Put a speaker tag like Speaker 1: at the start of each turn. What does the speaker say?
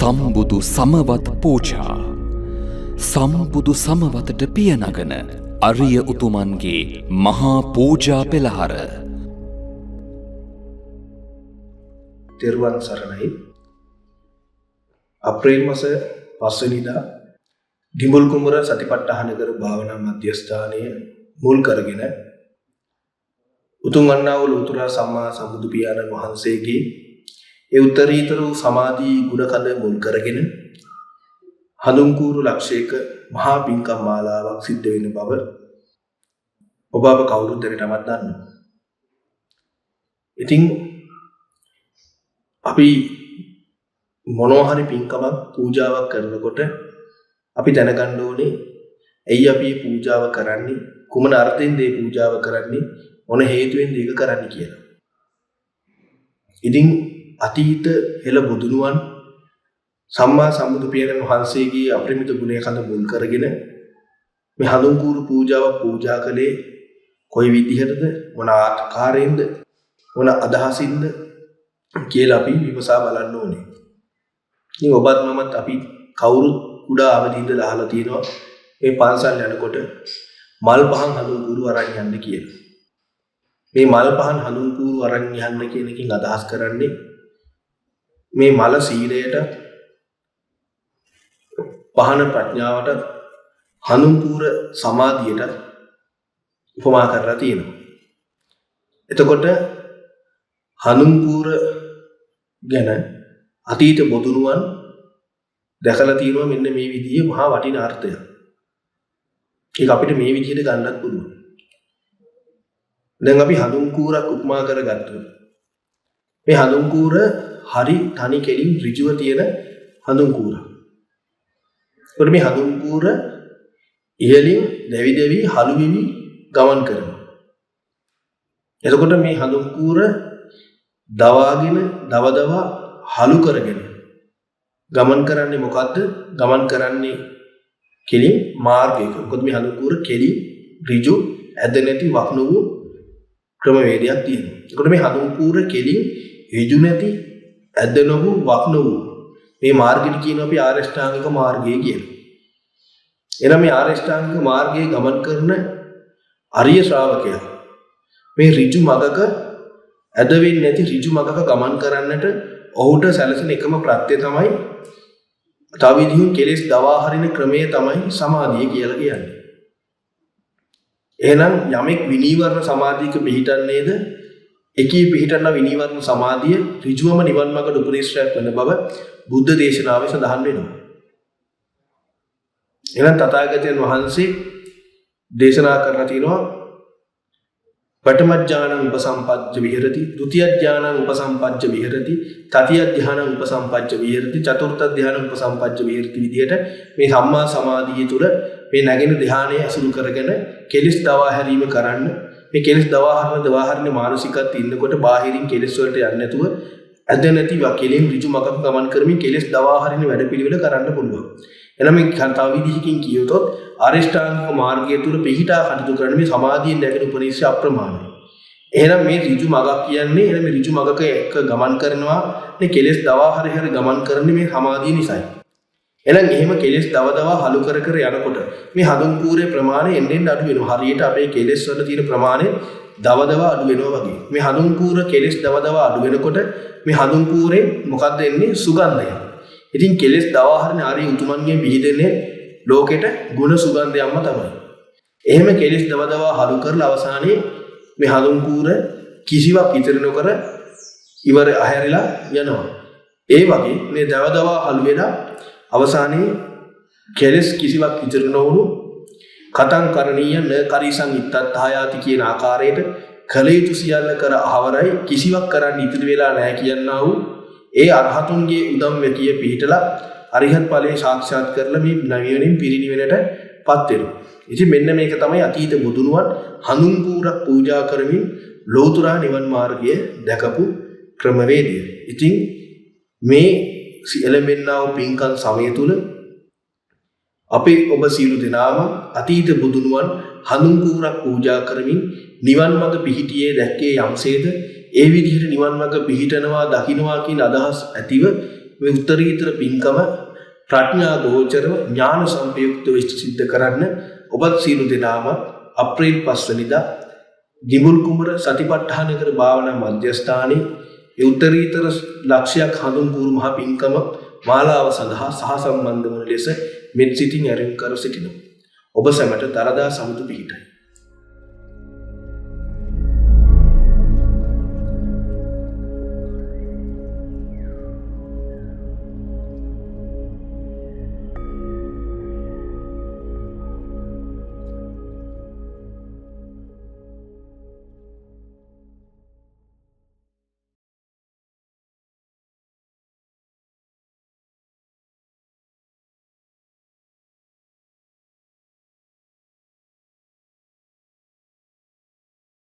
Speaker 1: සම්බුදු සමවත් පූජා. සම්බුදු සමවතට පියනගන අරිය උතුමන්ගේ මහා පූජා පෙළහර.
Speaker 2: තෙරුවන් සරණයි. අප්‍රේල් මාස 5 වෙනිදා දිඹුල් කුඹුර සතිපට්ඨානගර භාවනා මධ්‍යස්ථානය මුල් කරගෙන උතුම් වන්නා වූ ලෝතුරා සම්මා සම්බුදු පියාණන් වහන්සේගේ ඒ උත්තරීතර වූ සමාධි ගුණකඳ මුල් කරගෙන හඳුන්කූරු ලක්ෂයක මහා පින්කම් මාලාවක් සිද්ධ වෙන බව ඔබ අප කවුරුත් දැනටමත් දන්නවා. ඉතින් අපි මොනවා හරි පින්කමක් පූජාවක් කරනකොට අපි දැනගන්න ඕනේ ඇයි අපි පූජාව කරන්නේ, කුමන අර්ථයෙන්ද මේ පූජාව කරන්නේ, මොන හේතුවෙන්ද ඒක කරන්නේ කියලා. ඉතින් අතීත හෙළ බුදුනුවන් සම්මා සම්බුදු පියාණන් වහන්සේගේ අපරිමිත ගුණය කඳ මුල් කරගෙන මේ හඳුන්කූරු පූජාව පූජා කළේ කොයි විදිහටද, මොන ආකාරයෙන්ද, මොන අදහසින්ද කියලා අපි විමසා බලන්න ඕනේ. ඉතින් ඔබත් මමත් අපි කවුරුත් කුඩා අවදි ඉඳලා අහලා තියෙනවා මේ පන්සල් යනකොට මල් පහන් හඳුන්කූරු අරන් යන්න කියලා. මේ මල් පහන් හඳුන්කූරු අරන් යන්න කියන එකෙන් අදහස් කරන්නේ මේ මල සීලයට, පහන ප්‍රඥාවට, හඳුන්කූර සමාධියට උපමා කරලා තියෙනවා. එතකොට හඳුන්කූර ගැන අතීත බොදුනුවන් දැකලා තියෙනවා මෙන්න මේ විදිහේ මහා වටිනා අර්ථයක්. ඒක අපිට මේ විදිහට ගන්නත් පුළුවන්. දැන් අපි හඳුන්කූරක් උපමා කරගත්තා. මේ හඳුන්කූර හරි තනි කෙලින් ඍජුව තියෙන හඳුන්කූර. ඒකට මේ හඳුන්කූර ඉහළින් දැවි දැවි හලු වෙවි ගමන් කරනවා. එතකොට මේ හඳුන්කූර දවාගෙන දවදවා හලු කරගෙන ගමන් කරන්නේ මොකද්ද? ගමන් කරන්නේ කෙලින් මාර්ගයක. මොකද මේ හඳුන්කූර කෙලින් ඍජු ඇද නැති වක්න වූ ක්‍රමවේදයක් තියෙනවා. ඒකට මේ හඳුන්කූර කෙලින් ඍජු නැති ඇද නොවු වක්න වූ මේ මාර්ගයට කියන අපි ආරෂ්ඨාංගික මාර්ගය කියලා. එනම් මේ ආරෂ්ඨාංගික මාර්ගයේ ගමන් කරන අරිය ශ්‍රාවකයා මේ ඍජු මගක ඇද වෙන්නේ නැති ඍජු මගක ගමන් කරන්නට ඔහුට සැලසෙන එකම ප්‍රත්‍ය තමයි තව විදිහින් කෙලෙස් දවා හරින ක්‍රමය තමයි සමාධිය කියලා කියන්නේ. එහෙනම් යමෙක් විනීවරණ සමාධියක පිහිටන්නේද එකී පිහිටන විනීවරණ සමාධිය ඍජුවම නිවන් මාර්ගට උපදේශයක් වෙන බව බුද්ධ දේශනාවේ සඳහන් වෙනවා. එහෙනම් තථාගතයන් වහන්සේ දේශනා කරලා තියෙනවා පඨම ඥානං උපසම්පජ්ජ විහෙරති, ဒုတိ ය ඥානං උපසම්පජ්ජ විහෙරති, තතිය ඥානං උපසම්පජ්ජ විහෙරති, චතුර්ථ ඥානං උපසම්පජ්ජ විහෙරති විදියට මේ සම්මා සමාධිය තුළ මේ නැගෙන ධ්‍යානයේ අසුරු කරගෙන කෙලෙස් දවා හැරීම කරන්න. මේ කෙලෙස් දවා හරින මානසිකත් ඉන්නකොට බාහිරින් කෙලෙස් වලට යන්නේ නැතුව ඇද නැති වකෙලින් ඍජු මගක ගමන් කරමින් කෙලෙස් දවා හරින වැඩපිළිවෙල කරන්න පුළුවන්. එනම් මේ තව විදිහකින් කියතොත් ආරෂ්ඨාංගික මාර්ගය තුල පිහිටා කටයුතු කරන මේ සමාධියෙන් නැගෙන උපනිෂ්‍ය අප්‍රමාණයි. එහෙනම් මේ ඍජු මගක් කියන්නේ එහෙනම් මේ ඍජු මගක එක ගමන් කරනවා මේ කෙලෙස් දවා හරි ගමන් කරන්නේ මේ සමාධිය නිසායි. එහෙනම් එහෙම කෙලෙස් දවදවා හලු කර යනකොට මේ හඳුන්කූරේ ප්‍රමාණය එන්නෙන් අඩු වෙනවා. හරියට අපේ කෙලෙස් වල තියෙන ප්‍රමාණය දවදවා අඩු වෙනවා වගේ. මේ හඳුන්කූර කෙලෙස් දවදවා අඩු වෙනකොට මේ හඳුන්කූරේ මොකක්ද එන්නේ? සුගන්ධය. ඉතින් කෙලෙස් දවා හරින ආර්ය උතුමන්ගේ බිහිදෙන්නේ ලෝකෙට ගුණ සුගන්ධයක්ම තමයි. එහෙම කෙලෙස් දවදවා හලු කරලා අවසානයේ මේ හඳුන්කූර කිසිවක් ඉතිර නොකර ඉවර ඇහැරිලා යනවා. ඒ වගේ මේ දවදවා හලු වෙලා අවසානයේ කෙලෙස් කිසිවක් ඉතිර නොවුණු කතං කරණීය න කරීසං ඉත්තත්හායාති කියන ආකාරයට කල යුතු සියල්ල කර අවරයි කිසිවක් කරන්න ඉතිරි වෙලා නැහැ කියනවා වූ ඒ අරහතුන්ගේ උදම් වෙකිය පිහිටලා අරිහත් ඵලයේ සාක්ෂාත් කරලා මේ නවීනින් පිරිනිවෙනටපත් වෙනවා. ඉතින් මෙන්න මේක තමයි අතීත බුදුනුවන් හඳුන්කූරක් පූජා කරමින් ලෝතුරා නිවන් මාර්ගය දැකපු ක්‍රමවේදය. ඉතින් මේ එළඹෙන්නා වූ පින්කම් සමය තුල අපි ඔබ සියලු දෙනාම අතීත බුදුනුවන් හඳුන්කූරක් පූජා කරමින් නිවන් මඟ පිහිටියේ දැක්කේ යම්සේද ඒ විදිහට නිවන් මඟ පිහිටනවා දකින්නවා කියන අදහස් ඇතිව මේ උත්තරීතර පින්කම ප්‍රඥා ගෝචරව ඥාන සම්පයුක්තව සිද්ධ කරන්න ඔබත් සියලු දෙනාම අප්‍රේල් 5 වෙනිදා ගිඹුල් කුමර සතිපට්ඨානකර භාවනා මධ්‍යස්ථානයේ ඒ උත්තරීතර ලක්ෂයක් හඳුන් පුරු මහ පින්කම මාලාව සඳහා සහසම්බන්ධ වන ලෙස මෙත් සිතින් ඇරයුම් කර සිටිනවා. ඔබ සැමට දරදා සමුදු පිහිටයි.